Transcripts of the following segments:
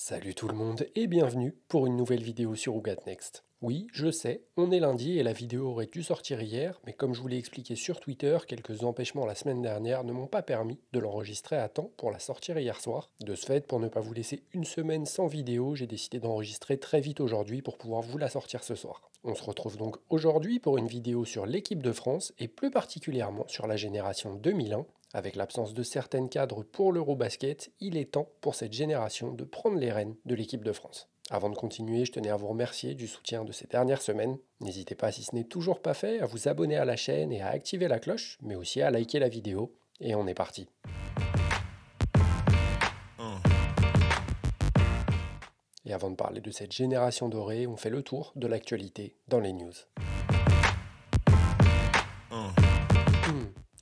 Salut tout le monde et bienvenue pour une nouvelle vidéo sur Who Got Next. Oui, je sais, on est lundi et la vidéo aurait dû sortir hier, mais comme je vous l'ai expliqué sur Twitter, quelques empêchements la semaine dernière ne m'ont pas permis de l'enregistrer à temps pour la sortir hier soir. De ce fait, pour ne pas vous laisser une semaine sans vidéo, j'ai décidé d'enregistrer très vite aujourd'hui pour pouvoir vous la sortir ce soir. On se retrouve donc aujourd'hui pour une vidéo sur l'équipe de France et plus particulièrement sur la génération 2001. Avec l'absence de certains cadres pour l'Eurobasket, il est temps pour cette génération de prendre les rênes de l'équipe de France. Avant de continuer, je tenais à vous remercier du soutien de ces dernières semaines. N'hésitez pas, si ce n'est toujours pas fait, à vous abonner à la chaîne et à activer la cloche, mais aussi à liker la vidéo. Et on est parti. Et avant de parler de cette génération dorée, on fait le tour de l'actualité dans les news.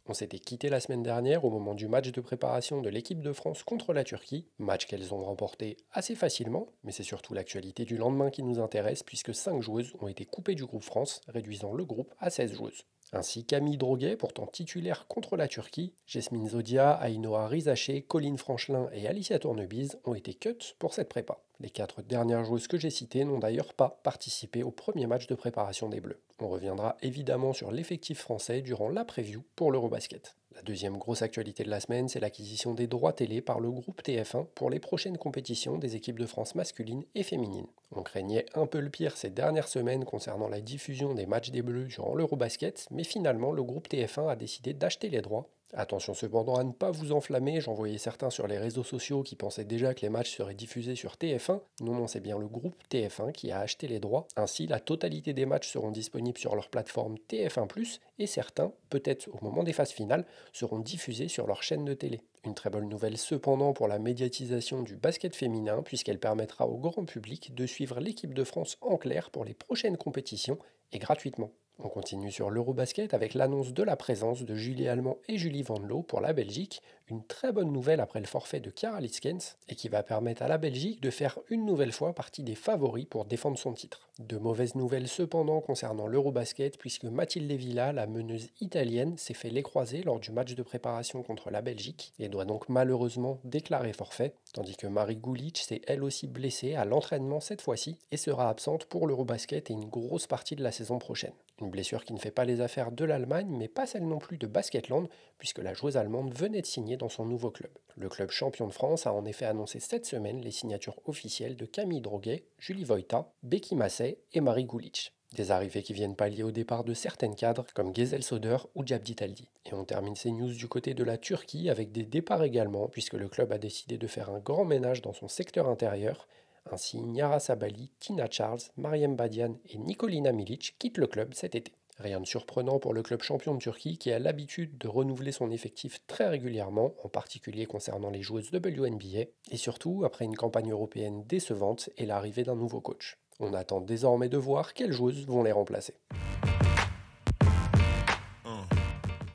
On s'était quitté la semaine dernière au moment du match de préparation de l'équipe de France contre la Turquie, match qu'elles ont remporté assez facilement, mais c'est surtout l'actualité du lendemain qui nous intéresse puisque 5 joueuses ont été coupées du groupe France, réduisant le groupe à 16 joueuses. Ainsi, Camille Droguet, pourtant titulaire contre la Turquie, Jesmine Zodia, Ainoa Rizaché, Colline Franchelin et Alicia Tournebise ont été cuts pour cette prépa. Les 4 dernières joueuses que j'ai citées n'ont d'ailleurs pas participé au premier match de préparation des Bleus. On reviendra évidemment sur l'effectif français durant la preview pour l'Eurobasket. La deuxième grosse actualité de la semaine, c'est l'acquisition des droits télé par le groupe TF1 pour les prochaines compétitions des équipes de France masculines et féminines. On craignait un peu le pire ces dernières semaines concernant la diffusion des matchs des Bleus durant l'Eurobasket, mais finalement le groupe TF1 a décidé d'acheter les droits. Attention cependant à ne pas vous enflammer, j'en voyais certains sur les réseaux sociaux qui pensaient déjà que les matchs seraient diffusés sur TF1. Non, c'est bien le groupe TF1 qui a acheté les droits. Ainsi, la totalité des matchs seront disponibles sur leur plateforme TF1+, et certains, peut-être au moment des phases finales, seront diffusés sur leur chaîne de télé. Une très bonne nouvelle cependant pour la médiatisation du basket féminin, puisqu'elle permettra au grand public de suivre l'équipe de France en clair pour les prochaines compétitions, et gratuitement. On continue sur l'Eurobasket avec l'annonce de la présence de Julie Allemand et Julie Van Loo pour la Belgique, une très bonne nouvelle après le forfait de Chiara Liskens et qui va permettre à la Belgique de faire une nouvelle fois partie des favoris pour défendre son titre. De mauvaises nouvelles cependant concernant l'Eurobasket puisque Mathilde Villa, la meneuse italienne, s'est fait les croisés lors du match de préparation contre la Belgique et doit donc malheureusement déclarer forfait, tandis que Marie Gulic s'est elle aussi blessée à l'entraînement cette fois-ci et sera absente pour l'Eurobasket et une grosse partie de la saison prochaine. Une blessure qui ne fait pas les affaires de l'Allemagne, mais pas celle non plus de Basketland, puisque la joueuse allemande venait de signer dans son nouveau club. Le club champion de France a en effet annoncé cette semaine les signatures officielles de Camille Droguet, Julie Voita, Becky Massey et Marie Gulic. Des arrivées qui viennent pallier au départ de certaines cadres comme Gezel Soder ou Djabdi Taldi. Et on termine ces news du côté de la Turquie avec des départs également, puisque le club a décidé de faire un grand ménage dans son secteur intérieur. Ainsi, Niara Sabali, Tina Charles, Mariam Badian et Nikolina Milic quittent le club cet été. Rien de surprenant pour le club champion de Turquie qui a l'habitude de renouveler son effectif très régulièrement, en particulier concernant les joueuses WNBA, et surtout après une campagne européenne décevante et l'arrivée d'un nouveau coach. On attend désormais de voir quelles joueuses vont les remplacer.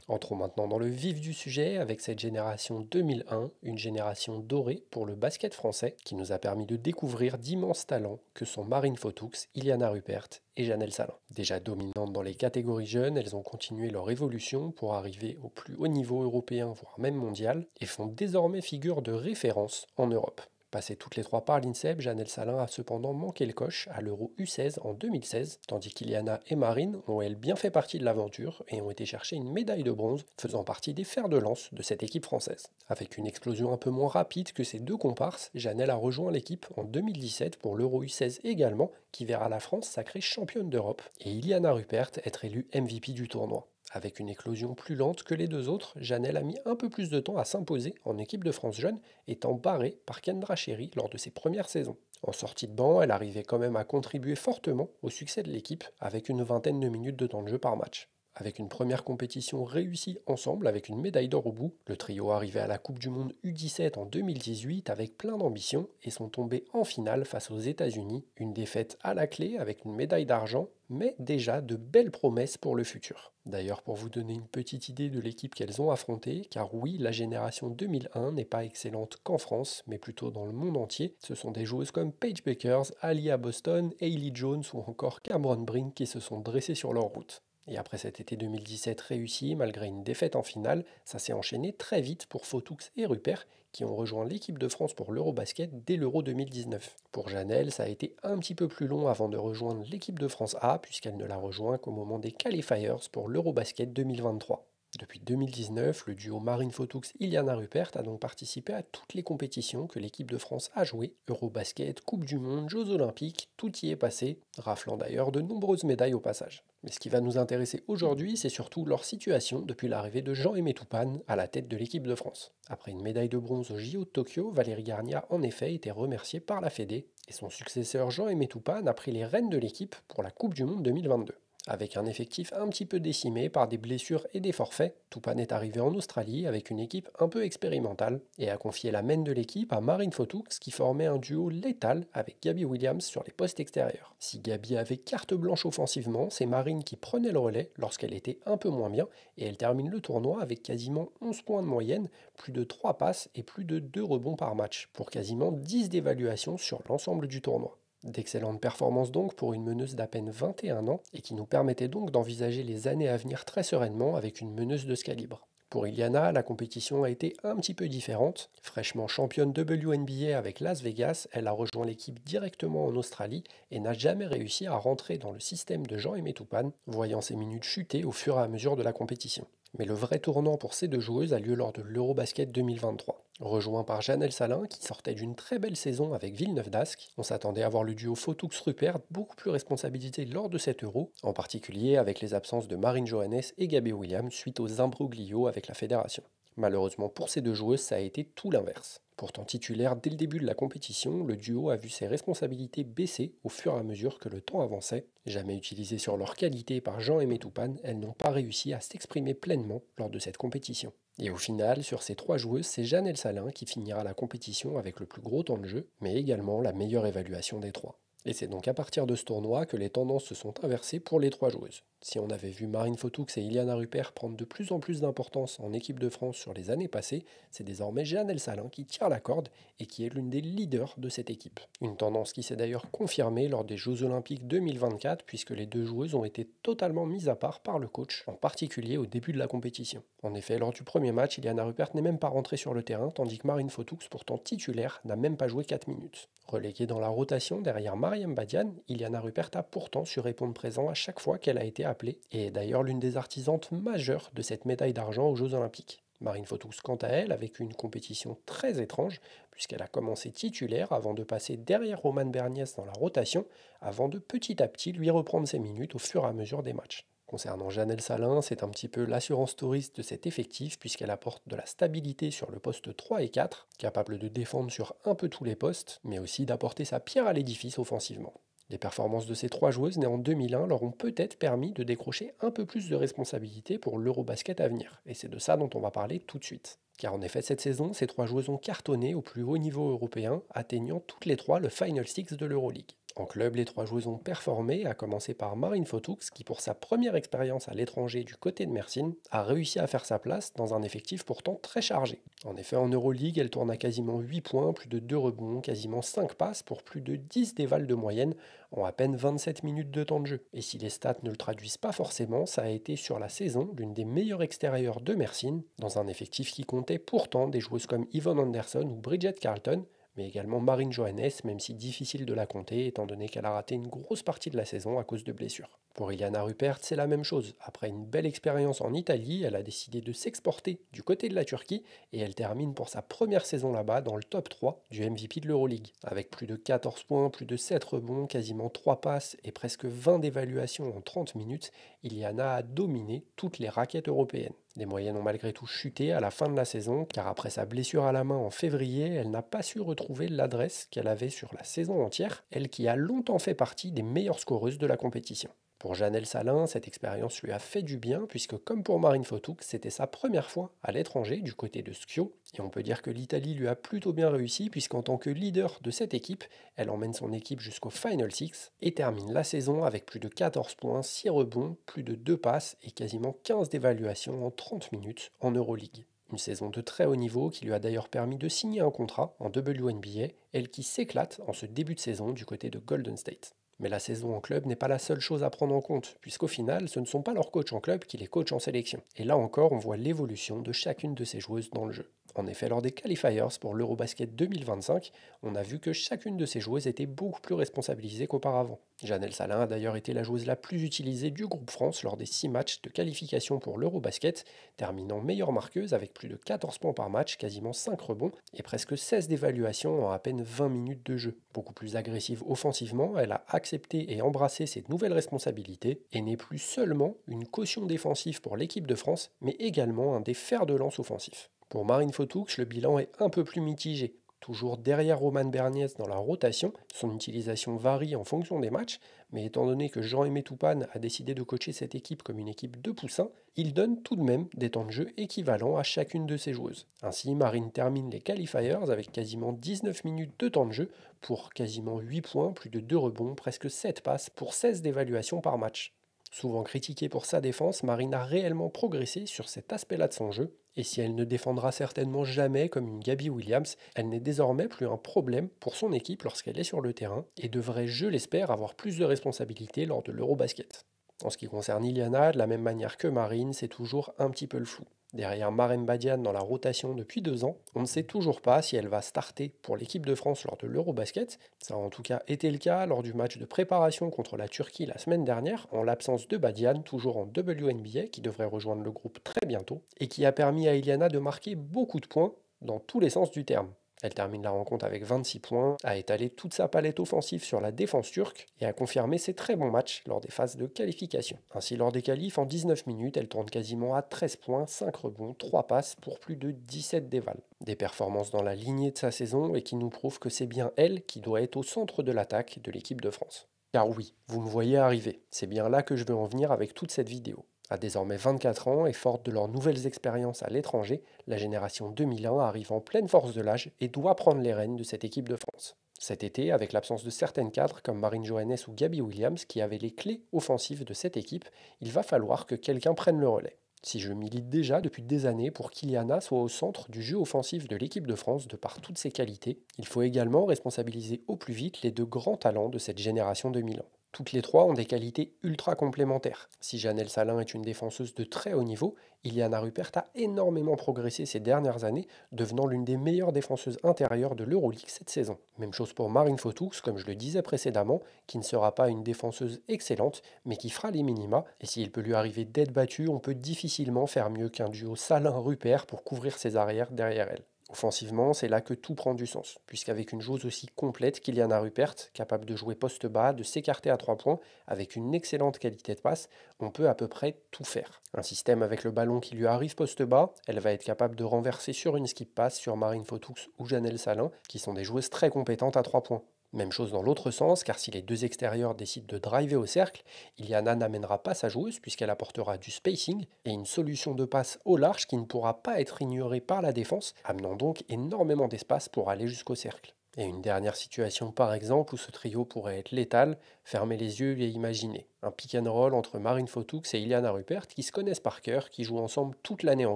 Entrons maintenant dans le vif du sujet avec cette génération 2001, une génération dorée pour le basket français qui nous a permis de découvrir d'immenses talents que sont Marine Fotoux, Iliana Rupert et Janelle Salin. Déjà dominantes dans les catégories jeunes, elles ont continué leur évolution pour arriver au plus haut niveau européen, voire même mondial, et font désormais figure de référence en Europe. Passées toutes les trois par l'INSEP, Janelle Salin a cependant manqué le coche à l'Euro U16 en 2016, tandis qu'Iliana et Marine ont elles bien fait partie de l'aventure et ont été chercher une médaille de bronze, faisant partie des fers de lance de cette équipe française. Avec une explosion un peu moins rapide que ses deux comparses, Janelle a rejoint l'équipe en 2017 pour l'Euro U16 également, qui verra la France sacrée championne d'Europe, et Iliana Rupert être élue MVP du tournoi. Avec une éclosion plus lente que les deux autres, Janelle a mis un peu plus de temps à s'imposer en équipe de France jeune, étant barrée par Kendra Cherry lors de ses premières saisons. En sortie de banc, elle arrivait quand même à contribuer fortement au succès de l'équipe, avec une vingtaine de minutes de temps de jeu par match. Avec une première compétition réussie ensemble avec une médaille d'or au bout, le trio arrivait à la Coupe du Monde U17 en 2018 avec plein d'ambition et sont tombés en finale face aux États-Unis, une défaite à la clé avec une médaille d'argent, mais déjà de belles promesses pour le futur. D'ailleurs, pour vous donner une petite idée de l'équipe qu'elles ont affrontée, car oui, la génération 2001 n'est pas excellente qu'en France, mais plutôt dans le monde entier, ce sont des joueuses comme Paige Bueckers, Alia Boston, Hailey Jones ou encore Cameron Brink qui se sont dressées sur leur route. Et après cet été 2017 réussi, malgré une défaite en finale, ça s'est enchaîné très vite pour Fotoux et Rupert, qui ont rejoint l'équipe de France pour l'Eurobasket dès l'Euro 2019. Pour Janelle, ça a été un petit peu plus long avant de rejoindre l'équipe de France A, puisqu'elle ne l'a rejoint qu'au moment des qualifiers pour l'Eurobasket 2023. Depuis 2019, le duo Marine Fotoux-Iliana Rupert a donc participé à toutes les compétitions que l'équipe de France a jouées, Eurobasket, Coupe du Monde, Jeux Olympiques, tout y est passé, raflant d'ailleurs de nombreuses médailles au passage. Mais ce qui va nous intéresser aujourd'hui, c'est surtout leur situation depuis l'arrivée de Jean-Aimé Toupane à la tête de l'équipe de France. Après une médaille de bronze au JO de Tokyo, Valérie Garnier a en effet été remerciée par la Fédé, et son successeur Jean-Aimé Toupane a pris les rênes de l'équipe pour la Coupe du Monde 2022. Avec un effectif un petit peu décimé par des blessures et des forfaits, Toupane est arrivé en Australie avec une équipe un peu expérimentale et a confié la main de l'équipe à Marine Fotoux qui formait un duo létal avec Gabby Williams sur les postes extérieurs. Si Gabby avait carte blanche offensivement, c'est Marine qui prenait le relais lorsqu'elle était un peu moins bien et elle termine le tournoi avec quasiment 11 points de moyenne, plus de 3 passes et plus de 2 rebonds par match, pour quasiment 10 d'évaluation sur l'ensemble du tournoi. D'excellentes performances donc pour une meneuse d'à peine 21 ans et qui nous permettait donc d'envisager les années à venir très sereinement avec une meneuse de ce calibre. Pour Iliana, la compétition a été un petit peu différente. Fraîchement championne WNBA avec Las Vegas, elle a rejoint l'équipe directement en Australie et n'a jamais réussi à rentrer dans le système de Jean-Aimé Toupane, voyant ses minutes chuter au fur et à mesure de la compétition. Mais le vrai tournant pour ces deux joueuses a lieu lors de l'Eurobasket 2023. Rejoint par Janelle Salin, qui sortait d'une très belle saison avec Villeneuve d'Ascq, on s'attendait à voir le duo Fotoux-Rupert beaucoup plus responsabilisé lors de cet Euro, en particulier avec les absences de Marine Johannes et Gabby Williams suite aux imbroglios avec la fédération. Malheureusement pour ces deux joueuses, ça a été tout l'inverse. Pourtant titulaire dès le début de la compétition, le duo a vu ses responsabilités baisser au fur et à mesure que le temps avançait. Jamais utilisées sur leur qualité par Jean-Aimé Toupane, elles n'ont pas réussi à s'exprimer pleinement lors de cette compétition. Et au final, sur ces trois joueuses, c'est Janelle Salin qui finira la compétition avec le plus gros temps de jeu, mais également la meilleure évaluation des trois. Et c'est donc à partir de ce tournoi que les tendances se sont inversées pour les trois joueuses. Si on avait vu Marine Fotoux et Iliana Rupert prendre de plus en plus d'importance en équipe de France sur les années passées, c'est désormais Janelle Salin qui tire la corde et qui est l'une des leaders de cette équipe. Une tendance qui s'est d'ailleurs confirmée lors des Jeux Olympiques 2024 puisque les deux joueuses ont été totalement mises à part par le coach, en particulier au début de la compétition. En effet, lors du premier match, Iliana Rupert n'est même pas rentrée sur le terrain, tandis que Marine Fotoux, pourtant titulaire, n'a même pas joué 4 minutes. Reléguée dans la rotation derrière Mariam Badiane, Iliana Rupert a pourtant su répondre présent à chaque fois qu'elle a été appelée, et est d'ailleurs l'une des artisanes majeures de cette médaille d'argent aux Jeux Olympiques. Marine Fotoux, quant à elle, a vécu une compétition très étrange, puisqu'elle a commencé titulaire avant de passer derrière Romane Berniès dans la rotation, avant de petit à petit lui reprendre ses minutes au fur et à mesure des matchs. Concernant Janelle Salin, c'est un petit peu l'assurance touriste de cet effectif puisqu'elle apporte de la stabilité sur le poste 3 et 4, capable de défendre sur un peu tous les postes, mais aussi d'apporter sa pierre à l'édifice offensivement. Les performances de ces trois joueuses nées en 2001 leur ont peut-être permis de décrocher un peu plus de responsabilités pour l'Eurobasket à venir, et c'est de ça dont on va parler tout de suite. Car en effet, cette saison, ces trois joueuses ont cartonné au plus haut niveau européen, atteignant toutes les trois le Final Six de l'Euroleague. En club, les trois joueuses ont performé, à commencer par Marine Fotoux, qui pour sa première expérience à l'étranger du côté de Mersin, a réussi à faire sa place dans un effectif pourtant très chargé. En effet, en Euroleague, elle tourne à quasiment 8 points, plus de 2 rebonds, quasiment 5 passes pour plus de 10 dévals de moyenne en à peine 27 minutes de temps de jeu. Et si les stats ne le traduisent pas forcément, ça a été sur la saison l'une des meilleures extérieures de Mersin, dans un effectif qui comptait pourtant des joueuses comme Yvonne Anderson ou Bridget Carlton, mais également Marine Johannes, même si difficile de la compter étant donné qu'elle a raté une grosse partie de la saison à cause de blessures. Pour Iliana Rupert, c'est la même chose. Après une belle expérience en Italie, elle a décidé de s'exporter du côté de la Turquie et elle termine pour sa première saison là-bas dans le top 3 du MVP de l'Euroleague. Avec plus de 14 points, plus de 7 rebonds, quasiment 3 passes et presque 20 d'évaluation en 30 minutes, Iliana a dominé toutes les raquettes européennes. Les moyennes ont malgré tout chuté à la fin de la saison, car après sa blessure à la main en février, elle n'a pas su retrouver l'adresse qu'elle avait sur la saison entière, elle qui a longtemps fait partie des meilleures scoreuses de la compétition. Pour Janelle Salin, cette expérience lui a fait du bien puisque comme pour Marine Fotoux, c'était sa première fois à l'étranger du côté de Schio et on peut dire que l'Italie lui a plutôt bien réussi puisqu'en tant que leader de cette équipe, elle emmène son équipe jusqu'au Final Six et termine la saison avec plus de 14 points, 6 rebonds, plus de 2 passes et quasiment 15 d'évaluation en 30 minutes en Euroleague. Une saison de très haut niveau qui lui a d'ailleurs permis de signer un contrat en WNBA, elle qui s'éclate en ce début de saison du côté de Golden State. Mais la saison en club n'est pas la seule chose à prendre en compte, puisqu'au final, ce ne sont pas leurs coachs en club qui les coachent en sélection. Et là encore, on voit l'évolution de chacune de ces joueuses dans le jeu. En effet, lors des qualifiers pour l'Eurobasket 2025, on a vu que chacune de ces joueuses était beaucoup plus responsabilisée qu'auparavant. Janelle Salin a d'ailleurs été la joueuse la plus utilisée du groupe France lors des 6 matchs de qualification pour l'Eurobasket, terminant meilleure marqueuse avec plus de 14 points par match, quasiment 5 rebonds et presque 16 d'évaluation en à peine 20 minutes de jeu. Beaucoup plus agressive offensivement, elle a accepté et embrassé cette nouvelle responsabilité et n'est plus seulement une caution défensive pour l'équipe de France, mais également un des fers de lance offensifs. Pour Marine Fotoux, le bilan est un peu plus mitigé. Toujours derrière Romane Berniès dans la rotation, son utilisation varie en fonction des matchs, mais étant donné que Jean-Aimé Toupane a décidé de coacher cette équipe comme une équipe de poussins, il donne tout de même des temps de jeu équivalents à chacune de ses joueuses. Ainsi, Marine termine les qualifiers avec quasiment 19 minutes de temps de jeu pour quasiment 8 points, plus de 2 rebonds, presque 7 passes pour 16 d'évaluation par match. Souvent critiquée pour sa défense, Marine a réellement progressé sur cet aspect-là de son jeu, et si elle ne défendra certainement jamais comme une Gabby Williams, elle n'est désormais plus un problème pour son équipe lorsqu'elle est sur le terrain, et devrait, je l'espère, avoir plus de responsabilités lors de l'Eurobasket. En ce qui concerne Iliana, de la même manière que Marine, c'est toujours un petit peu le flou. Derrière Marem Badian dans la rotation depuis 2 ans, on ne sait toujours pas si elle va starter pour l'équipe de France lors de l'Eurobasket. Ça a en tout cas été le cas lors du match de préparation contre la Turquie la semaine dernière, en l'absence de Badian, toujours en WNBA, qui devrait rejoindre le groupe très bientôt, et qui a permis à Iliana de marquer beaucoup de points dans tous les sens du terme. Elle termine la rencontre avec 26 points, a étalé toute sa palette offensive sur la défense turque et a confirmé ses très bons matchs lors des phases de qualification. Ainsi, lors des qualifs, en 19 minutes, elle tourne quasiment à 13 points, 5 rebonds, 3 passes pour plus de 17 dévals. Des performances dans la lignée de sa saison et qui nous prouvent que c'est bien elle qui doit être au centre de l'attaque de l'équipe de France. Car oui, vous me voyez arriver, c'est bien là que je veux en venir avec toute cette vidéo. À désormais 24 ans et forte de leurs nouvelles expériences à l'étranger, la génération 2001 arrive en pleine force de l'âge et doit prendre les rênes de cette équipe de France. Cet été, avec l'absence de certaines cadres comme Marine Johannes ou Gabby Williams qui avaient les clés offensives de cette équipe, il va falloir que quelqu'un prenne le relais. Si je milite déjà depuis des années pour qu'Iliana soit au centre du jeu offensif de l'équipe de France de par toutes ses qualités, il faut également responsabiliser au plus vite les 2 grands talents de cette génération 2001. Toutes les 3 ont des qualités ultra complémentaires. Si Janelle Salin est une défenseuse de très haut niveau, Iliana Ruppert a énormément progressé ces dernières années, devenant l'une des meilleures défenseuses intérieures de l'Euroleague cette saison. Même chose pour Marine Fotoux, comme je le disais précédemment, qui ne sera pas une défenseuse excellente, mais qui fera les minima, et s'il peut lui arriver d'être battue, on peut difficilement faire mieux qu'un duo Salin-Ruppert pour couvrir ses arrières derrière elle. Offensivement, c'est là que tout prend du sens, puisqu'avec une joueuse aussi complète qu'Iliana Ruppert, capable de jouer poste bas, de s'écarter à 3 points, avec une excellente qualité de passe, on peut à peu près tout faire. Un système avec le ballon qui lui arrive poste bas, elle va être capable de renverser sur une skip pass sur Marine Fotoux ou Janelle Salin, qui sont des joueuses très compétentes à 3 points. Même chose dans l'autre sens, car si les 2 extérieurs décident de driver au cercle, Iliana n'amènera pas sa joueuse puisqu'elle apportera du spacing et une solution de passe au large qui ne pourra pas être ignorée par la défense, amenant donc énormément d'espace pour aller jusqu'au cercle. Et une dernière situation par exemple où ce trio pourrait être létal, fermez les yeux et imaginez. Un pick and roll entre Marine Fotoux et Iliana Ruppert qui se connaissent par cœur, qui jouent ensemble toute l'année en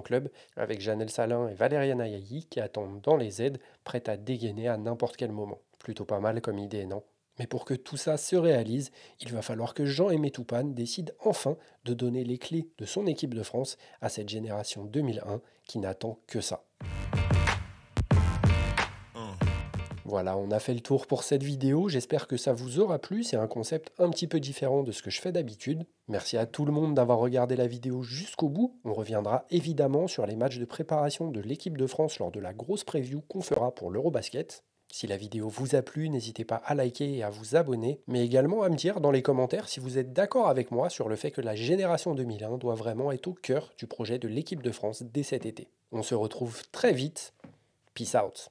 club, avec Janelle Salin et Valériane Ayayi qui attendent dans les aides, prêtes à dégainer à n'importe quel moment. Plutôt pas mal comme idée, non? Mais pour que tout ça se réalise, il va falloir que Jean-Aimé Toupane décide enfin de donner les clés de son équipe de France à cette génération 2001 qui n'attend que ça. Voilà, on a fait le tour pour cette vidéo, j'espère que ça vous aura plu, c'est un concept un petit peu différent de ce que je fais d'habitude. Merci à tout le monde d'avoir regardé la vidéo jusqu'au bout, on reviendra évidemment sur les matchs de préparation de l'équipe de France lors de la grosse preview qu'on fera pour l'Eurobasket. Si la vidéo vous a plu, n'hésitez pas à liker et à vous abonner, mais également à me dire dans les commentaires si vous êtes d'accord avec moi sur le fait que la génération 2001 doit vraiment être au cœur du projet de l'équipe de France dès cet été. On se retrouve très vite, peace out.